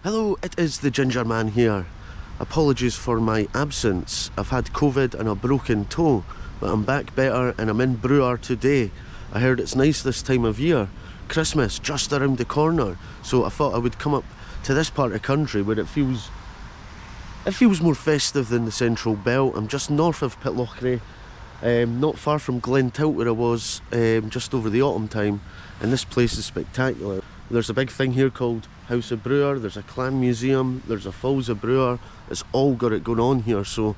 Hello, it is the Gingerman here. Apologies for my absence. I've had COVID and a broken toe, but I'm back better and I'm in Bruar today. I heard it's nice this time of year. Christmas just around the corner, so I thought I would come up to this part of the country where it feels more festive than the Central Belt. I'm just north of Pitlochry, not far from Glentilk where I was just over the autumn time, and this place is spectacular. There's a big thing here called House of Bruar, there's a clan museum, there's a houseofbruar. It's all got it going on here, so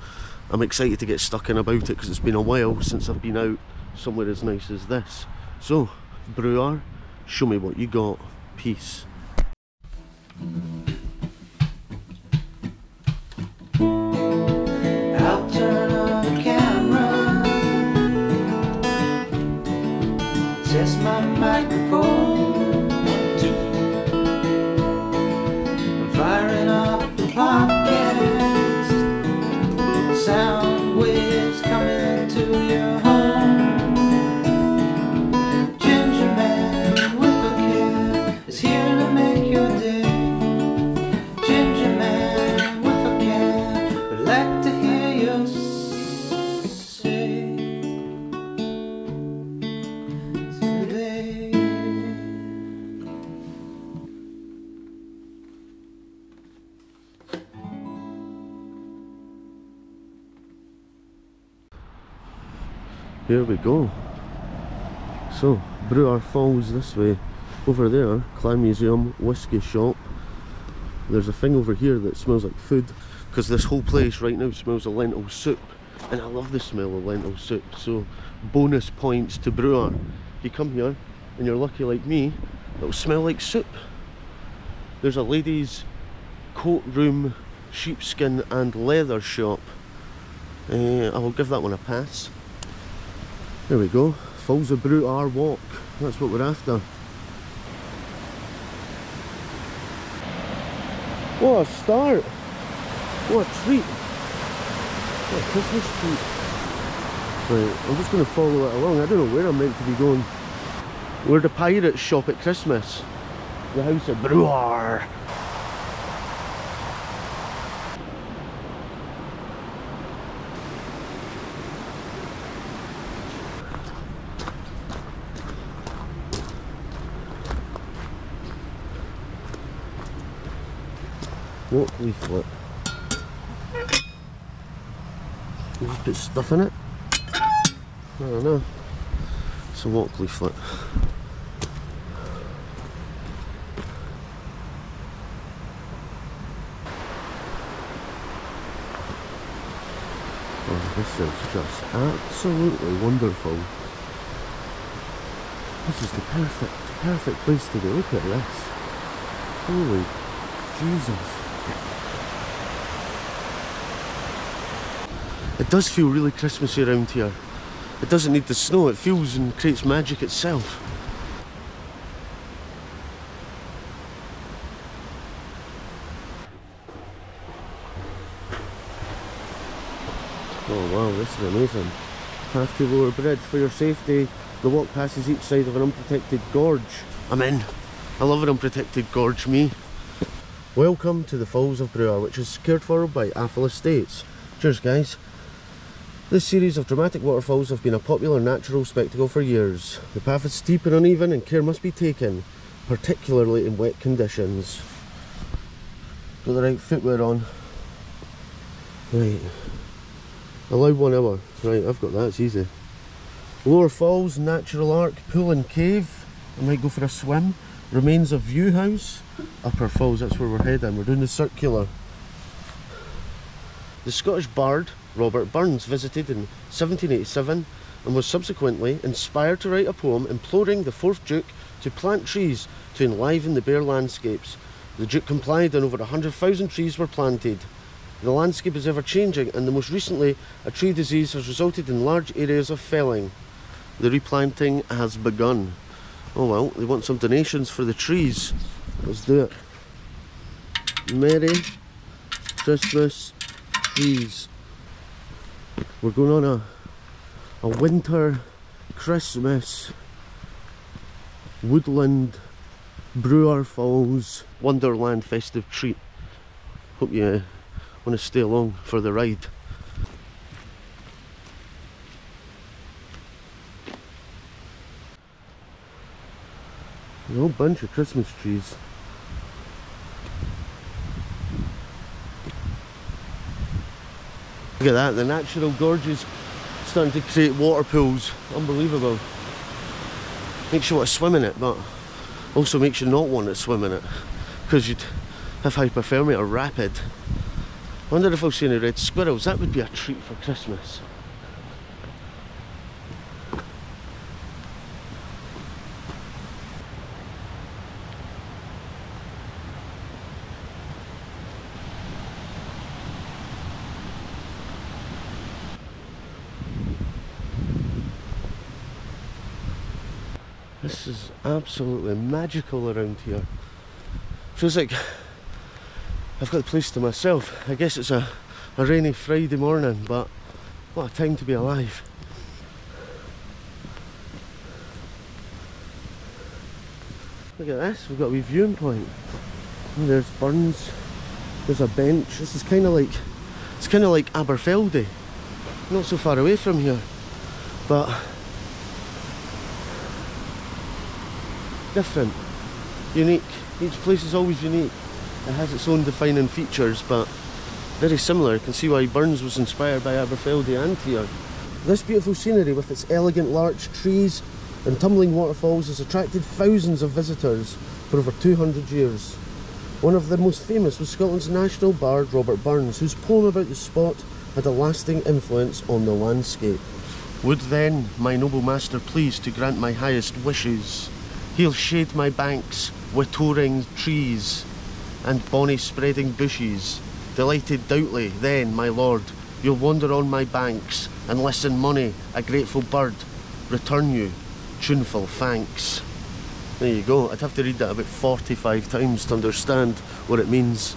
I'm excited to get stuck in about it because it's been a while since I've been out somewhere as nice as this. So, Bruar, show me what you got. Peace. I'll turn on the camera, test my microphone, I'm firing up the podcast, sound waves coming to your home. Gingerman with is here to make your day. Gingerman with I'd like to hear you say today. Here we go. So, Bruar Falls this way. Over there, Clan Museum, Whiskey Shop. There's a thing over here that smells like food, because this whole place right now smells of lentil soup, and I love the smell of lentil soup, so bonus points to Bruar. If you come here and you're lucky like me, it'll smell like soup. There's a ladies' coat room, sheepskin and leather shop. I'll give that one a pass. There we go, Falls of Bruar walk, that's what we're after. What a start! What a treat! What a Christmas treat! Right, I'm just going to follow it along. I don't know where I'm meant to be going. We're the pirates shop at Christmas. The House of Bruar. Walk leaflet. You just put stuff in it? I don't know. It's a walk leaflet. Oh, this is just absolutely wonderful. This is the perfect place to go. Look at this. Holy Jesus. It does feel really Christmassy around here. It doesn't need the snow, it feels and creates magic itself. Oh wow, this is amazing. Have to lower bridge for your safety. The walk passes each side of an unprotected gorge. I'm in. I love an unprotected gorge, me. Welcome to the Falls of Bruar, which is cared for by Atholl Estates. Cheers guys. This series of dramatic waterfalls have been a popular natural spectacle for years. The path is steep and uneven and care must be taken, particularly in wet conditions. Got the right footwear on. Right. Allow 1 hour. Right, I've got that, it's easy. Lower Falls, Natural Ark, Pool and Cave. I might go for a swim. Remains of View House. Upper Falls, that's where we're heading. We're doing the circular. The Scottish bard Robert Burns visited in 1787 and was subsequently inspired to write a poem imploring the 4th Duke to plant trees to enliven the bare landscapes. The Duke complied and over 100,000 trees were planted. The landscape is ever changing and most recently a tree disease has resulted in large areas of felling. The replanting has begun. Oh well, they want some donations for the trees. Let's do it. Merry Christmas trees. We're going on a winter Christmas woodland Bruar Falls Wonderland festive treat. Hope you want to stay along for the ride. A whole bunch of Christmas trees. Look at that, the natural gorges starting to create water pools. Unbelievable. Makes you want to swim in it, but also makes you not want to swim in it because you'd have hypothermia or rapid. I wonder if I'll see any red squirrels. That would be a treat for Christmas. This is absolutely magical around here. Feels like I've got the place to myself. I guess it's a rainy Friday morning, but what a time to be alive. Look at this, we've got a wee viewing point. And there's Burns, there's a bench. This is kind of like, it's kind of like Aberfeldy. Not so far away from here, but different, unique. Each place is always unique. It has its own defining features, but very similar. You can see why Burns was inspired by Aberfeldy and here. This beautiful scenery with its elegant larch trees and tumbling waterfalls has attracted thousands of visitors for over 200 years. One of the most famous was Scotland's national bard Robert Burns, whose poem about the spot had a lasting influence on the landscape. Would then my noble master please to grant my highest wishes, he'll shade my banks with towering trees and bonny spreading bushes. Delighted doubtly, then, my lord, you'll wander on my banks and listen money, a grateful bird, return you tuneful thanks. There you go. I'd have to read that about 45 times to understand what it means.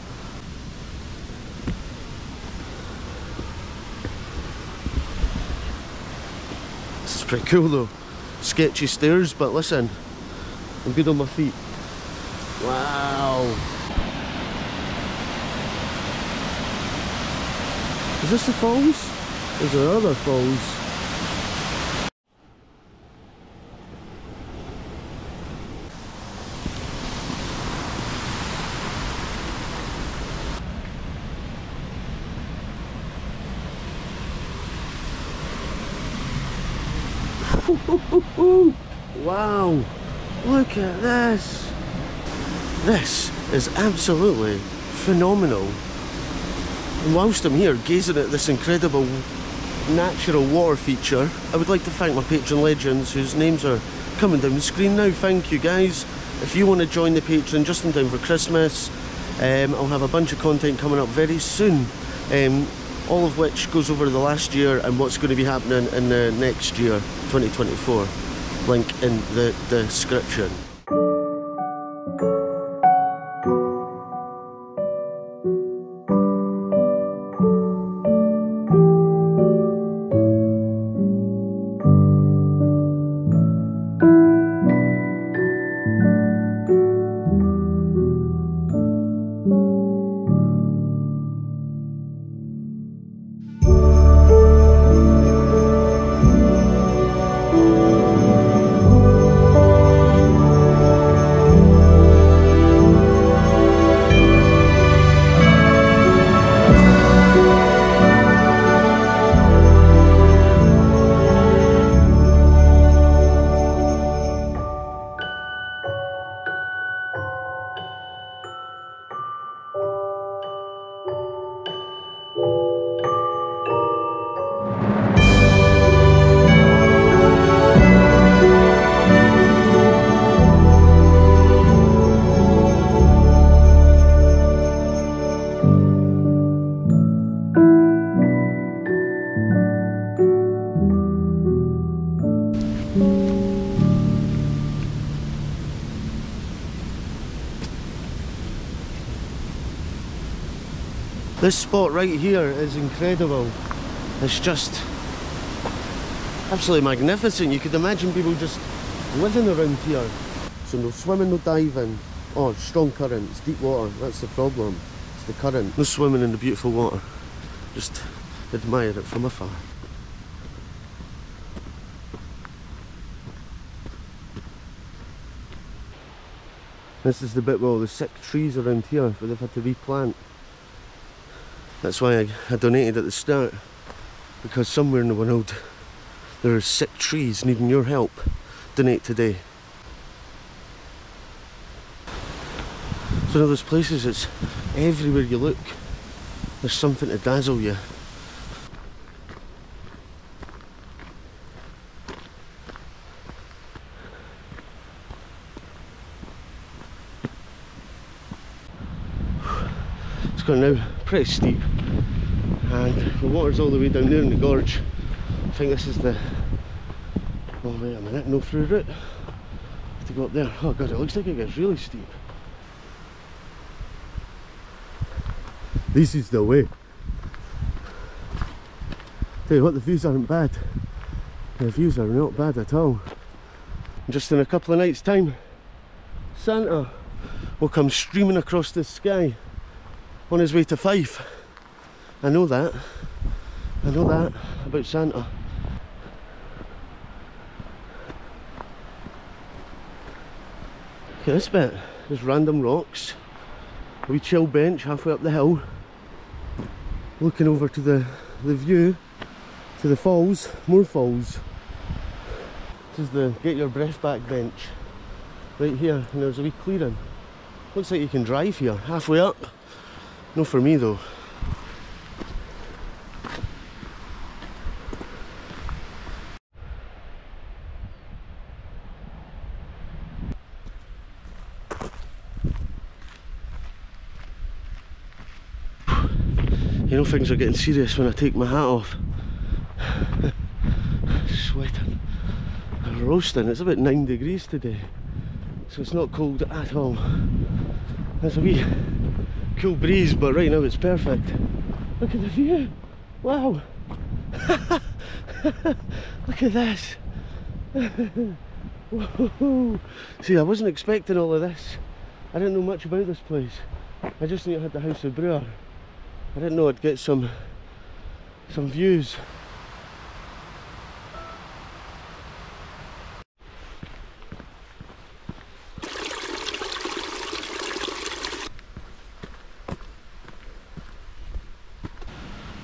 This is pretty cool though. Sketchy stairs, but listen, I'm good on my feet. Wow. Is this the falls? Is there other falls? Wow, look at this. This is absolutely phenomenal. And whilst I'm here gazing at this incredible natural water feature, I would like to thank my patron legends whose names are coming down the screen now. Thank you guys. If you want to join the Patreon just in time for Christmas, I'll have a bunch of content coming up very soon, all of which goes over the last year and what's going to be happening in the next year, 2024. Link in the description. This spot right here is incredible. It's just absolutely magnificent. You could imagine people just living around here. So no swimming, no diving, Oh, strong current, it's deep water, that's the problem. It's the current. No swimming in the beautiful water, just admire it from afar. This is the bit with all the sick trees around here where they've had to replant. That's why I donated at the start, because somewhere in the world there are sick trees needing your help. Donate today. It's one of those places, it's everywhere you look, there's something to dazzle you. It's got now pretty steep, and the water's all the way down there in the gorge. I think this is the... oh wait a minute, no through route. I have to go up there. Oh god, it looks like it gets really steep. This is the way. Tell you what, the views aren't bad. The views are not bad at all. Just in a couple of nights' time, Santa will come streaming across the sky on his way to Fife. I know that about Santa. Okay, this bit, there's random rocks, a wee chill bench halfway up the hill, looking over to the view, to the falls, more falls. This is the get your breath back bench, right here, and there's a wee clearing. Looks like you can drive here, halfway up. No for me though. You know, things are getting serious when I take my hat off. Sweating, roasting. It's about 9 degrees today, so it's not cold at all. There's a wee cool breeze, but right now it's perfect. Look at the view. Wow. Look at this. Whoa. See, I wasn't expecting all of this. I didn't know much about this place. I just knew it had the House of Bruar. I didn't know I'd get some views.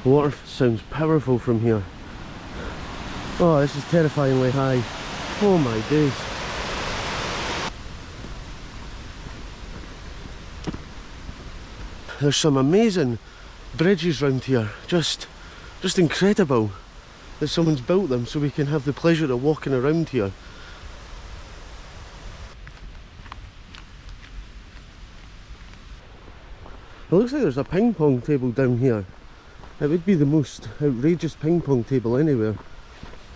The water sounds powerful from here. Oh, this is terrifyingly high. Oh my days. There's some amazing bridges round here, just incredible that someone's built them so we can have the pleasure of walking around here. It looks like there's a ping pong table down here. It would be the most outrageous ping pong table anywhere.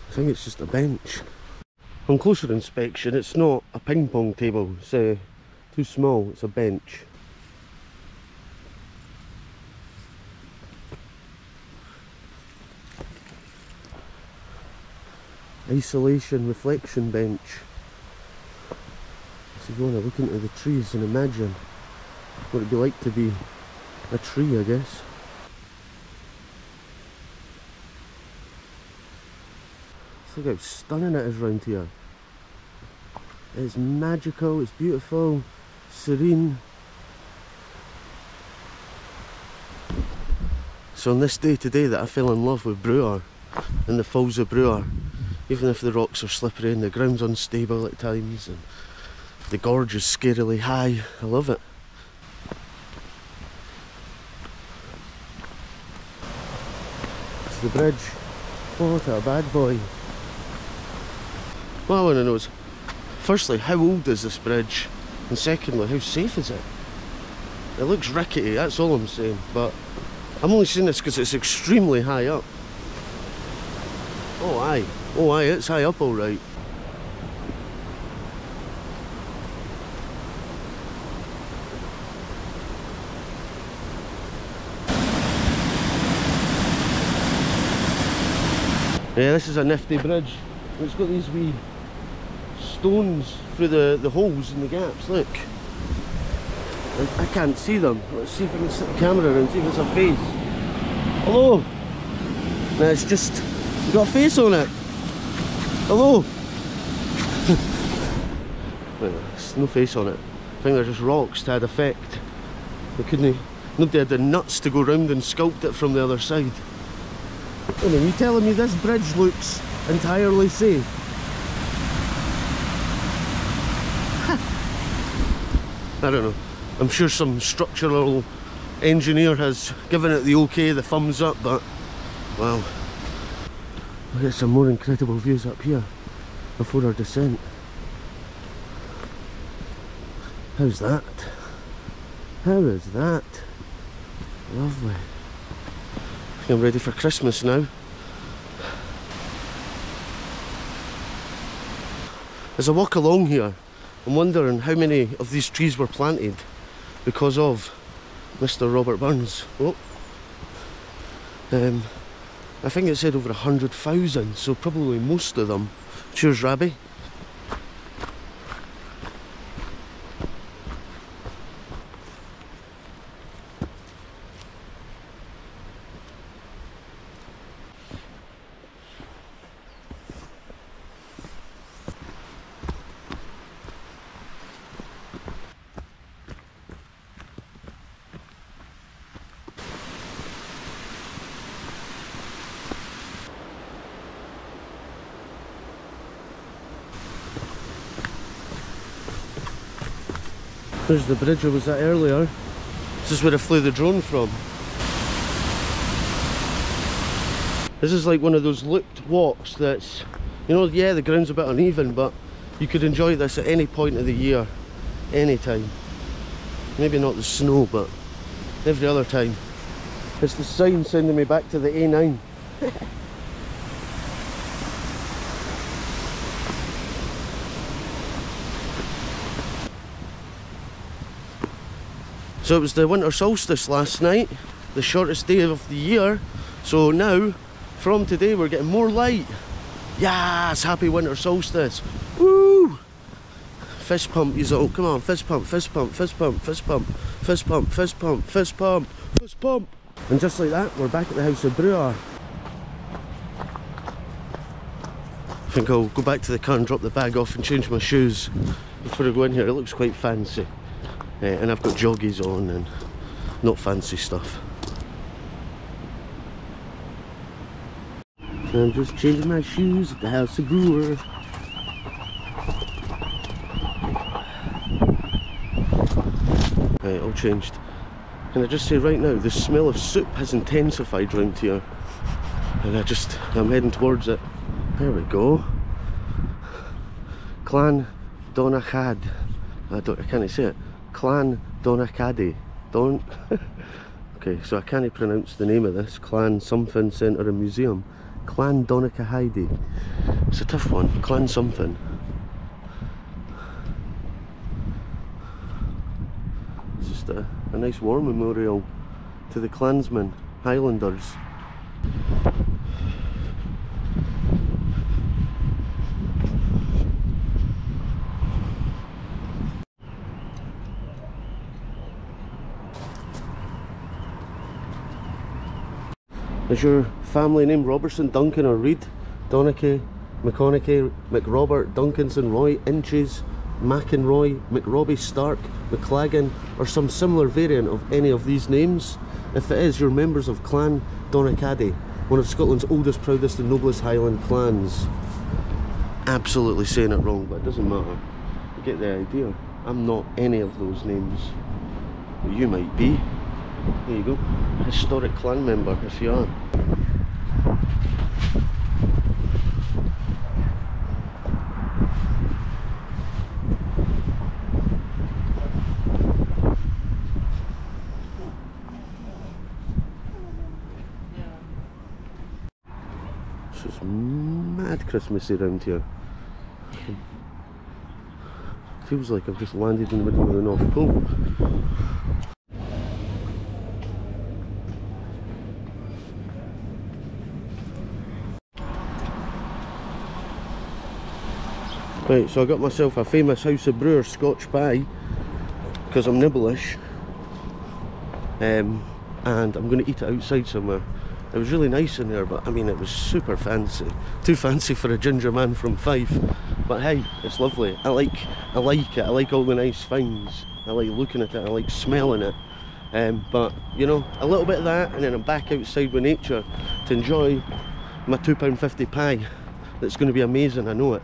I think it's just a bench. On closer inspection, it's not a ping pong table, it's too small, it's a bench. Isolation reflection bench. So if you want to look into the trees and imagine what it'd be like to be a tree, I guess. Look how stunning it is round here. It's magical, it's beautiful, serene. So on this day today that I fell in love with Bruar and the falls of Bruar, even if the rocks are slippery and the ground's unstable at times and the gorge is scarily high, I love it. It's the bridge. Oh, what a bad boy. What I want to know is, firstly, how old is this bridge? And secondly, how safe is it? It looks rickety, that's all I'm saying, but I'm only saying this because it's extremely high up. Oh aye, it's high up alright. Yeah, this is a nifty bridge. It's got these wee stones through the holes in the gaps, look. I can't see them. Let's see if I can set the camera and see if it's a face. Hello? No, it's just, you got a face on it. Hello? No, there's no face on it. I think they're just rocks to add effect. They couldn't, nobody had the nuts to go round and sculpt it from the other side. I mean, you telling me this bridge looks entirely safe? I don't know. I'm sure some structural engineer has given it the okay, the thumbs up, but wow. We'll get some more incredible views up here before our descent. How's that? How is that? Lovely. I think I'm ready for Christmas now. As I walk along here, I'm wondering how many of these trees were planted because of Mr. Robert Burns. Oh. I think it said over 100,000, so probably most of them. Cheers, Rabbi. There's the bridge I was at earlier. This is where I flew the drone from. This is like one of those looped walks that's, you know, yeah, the ground's a bit uneven, but you could enjoy this at any point of the year, any time. Maybe not the snow, but every other time. It's the sign sending me back to the A9. So it was the winter solstice last night, the shortest day of the year. So now, from today, we're getting more light. Yes, happy winter solstice. Woo! Fist pump, you all. Come on, fist pump, fist pump, fist pump, fist pump, fist pump, fist pump, fist pump, fist pump. And just like that, we're back at the House of Bruar. I think I'll go back to the car and drop the bag off and change my shoes before I go in here. It looks quite fancy. And I've got joggies on and not fancy stuff. So I'm just changing my shoes at the House of Bruar. Right, all changed. Can I just say right now, the smell of soup has intensified round here. And I'm heading towards it. There we go. Clan Donachad. I can't say it. Clan Donachadi. Okay, so I can't pronounce the name of this. Clan something centre and museum. Clan Donachadi. It's a tough one. Clan something. It's just a nice war memorial to the clansmen, Highlanders. Is your family name Robertson, Duncan or Reed? Donachie, McConaughey, McRobert, Duncanson, Roy, Inches, McEnroy, McRobbie, Stark, McLagan, or some similar variant of any of these names? If it is, you're members of Clan Donachadi, one of Scotland's oldest, proudest and noblest Highland clans. Absolutely saying it wrong, but it doesn't matter. You get the idea. I'm not any of those names. But you might be. There you go. Historic clan member, if you are. It's just mad Christmassy around here. Feels like I've just landed in the middle of the North Pole. Right, so I got myself a famous House of Bruar Scotch pie because I'm nibblish. and I'm going to eat it outside somewhere. It was really nice in there, but I mean, it was super fancy. Too fancy for a ginger man from Fife. But hey, it's lovely. I like it. I like all the nice things. I like looking at it. I like smelling it. But you know, a little bit of that, and then I'm back outside with nature to enjoy my £2.50 pie. That's going to be amazing. I know it.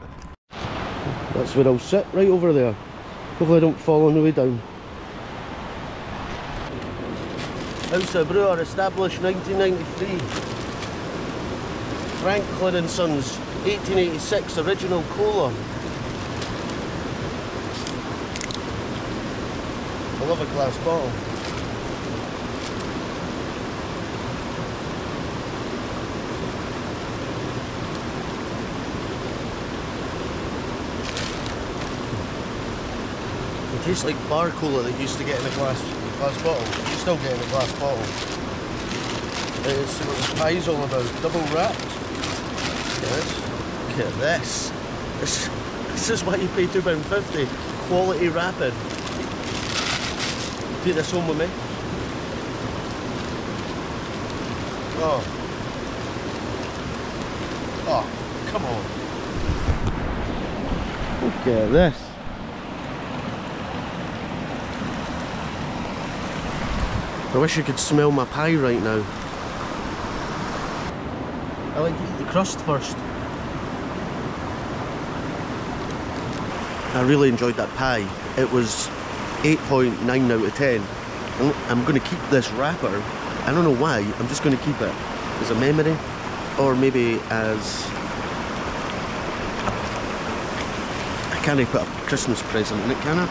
That's where I'll sit, right over there. Hopefully I don't fall on the way down. House of Bruar, established 1993. Franklin and Sons, 1886, original cola. I love a glass bottle. It tastes like bar cola that you used to get in a glass bottle. You still get in a glass bottle. It's what the pie's all about. Double wrapped. Look at this. This is why you pay £2.50. Quality wrapping. Take this home with me. Oh. Oh, come on. Look at this. I wish you could smell my pie right now. I like to eat the crust first. I really enjoyed that pie. It was 8.9 out of 10. I'm going to keep this wrapper. I don't know why, I'm just going to keep it as a memory, or maybe as... I can't put a Christmas present in it, can I?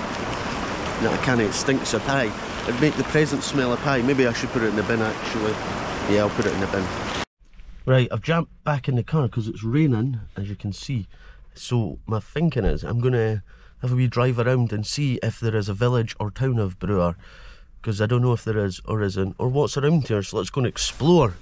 No, I can't. It stinks of pie. It'd make the present smell of pie. Maybe I should put it in the bin actually. Yeah, I'll put it in the bin. Right, I've jumped back in the car because it's raining, as you can see. So my thinking is I'm going to have a wee drive around and see if there is a village or town of Bruar. Because I don't know if there is or isn't, or what's around here. So let's go and explore.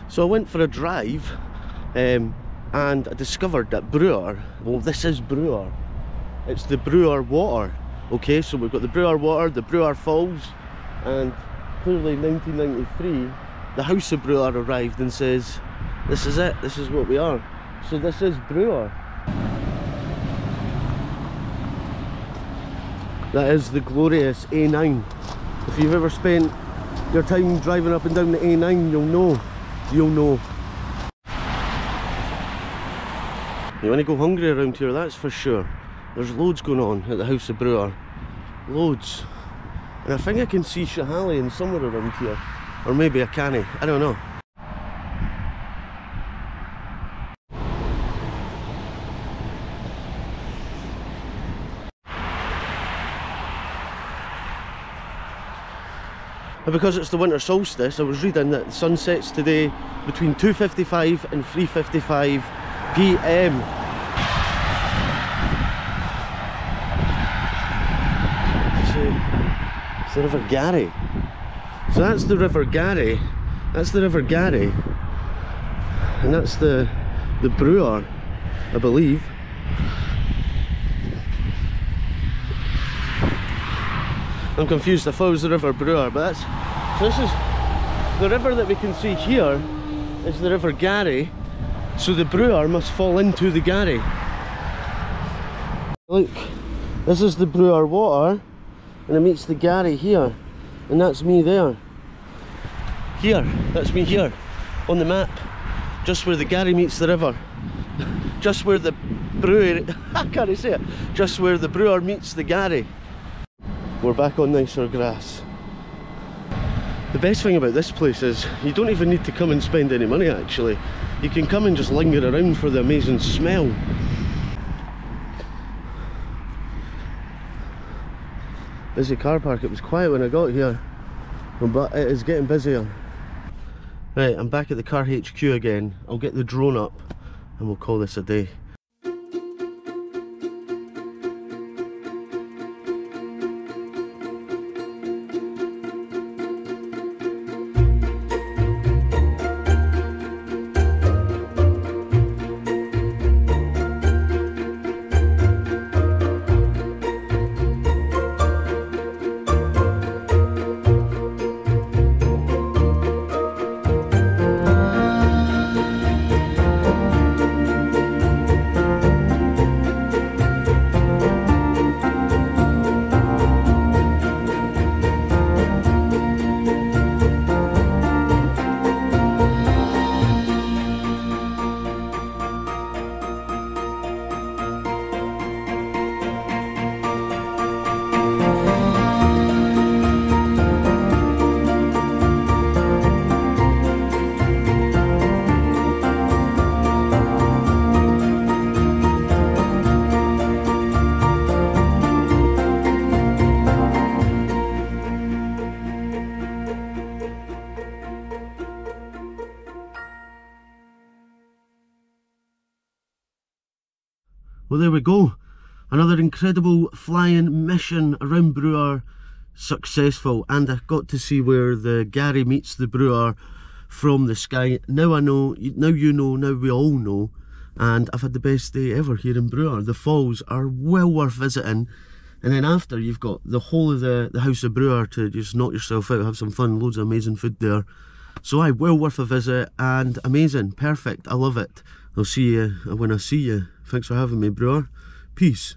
So I went for a drive and I discovered that Bruar, well this is Bruar, it's the Bruar water. Okay, so we've got the Bruar water, the Bruar Falls, and clearly in 1993 the House of Bruar arrived and says, this is it, this is what we are. So this is Bruar. That is the glorious A9. If you've ever spent your time driving up and down the A9, you'll know. You'll know. You want to go hungry around here, that's for sure. There's loads going on at the House of Bruar. Loads. And I think I can see Shahali in somewhere around here. Or maybe I can't, I don't know. And because it's the winter solstice, I was reading that the sun sets today between 2:55 and 3:55 PM. It's the River Garry. So that's the River Garry. That's the River Garry. And that's the Bruar, I believe. I'm confused, I thought it was the River Bruar, but that's... So this is... The river that we can see here is the River Garry. So the Bruar must fall into the Garry. Look, this is the Bruar water, and it meets the Garry here, and that's me there. Here, that's me here, on the map, just where the Garry meets the river. Just where the Bruar, I can't say it, just where the Bruar meets the Garry. We're back on nicer grass. The best thing about this place is you don't even need to come and spend any money actually. You can come and just linger around for the amazing smell. Busy car park. It was quiet when I got here, but it is getting busier. Right, I'm back at the car HQ again. I'll get the drone up and we'll call this a day. Well, there we go. Another incredible flying mission around Bruar, successful, and I got to see where the Garry meets the Bruar from the sky. Now I know, now you know, now we all know, and I've had the best day ever here in Bruar. The falls are well worth visiting, and then after you've got the whole of the House of Bruar to just knock yourself out, have some fun, loads of amazing food there. So aye, well worth a visit and amazing, perfect, I love it. I'll see you when I see you. Thanks for having me, Bruar. Peace.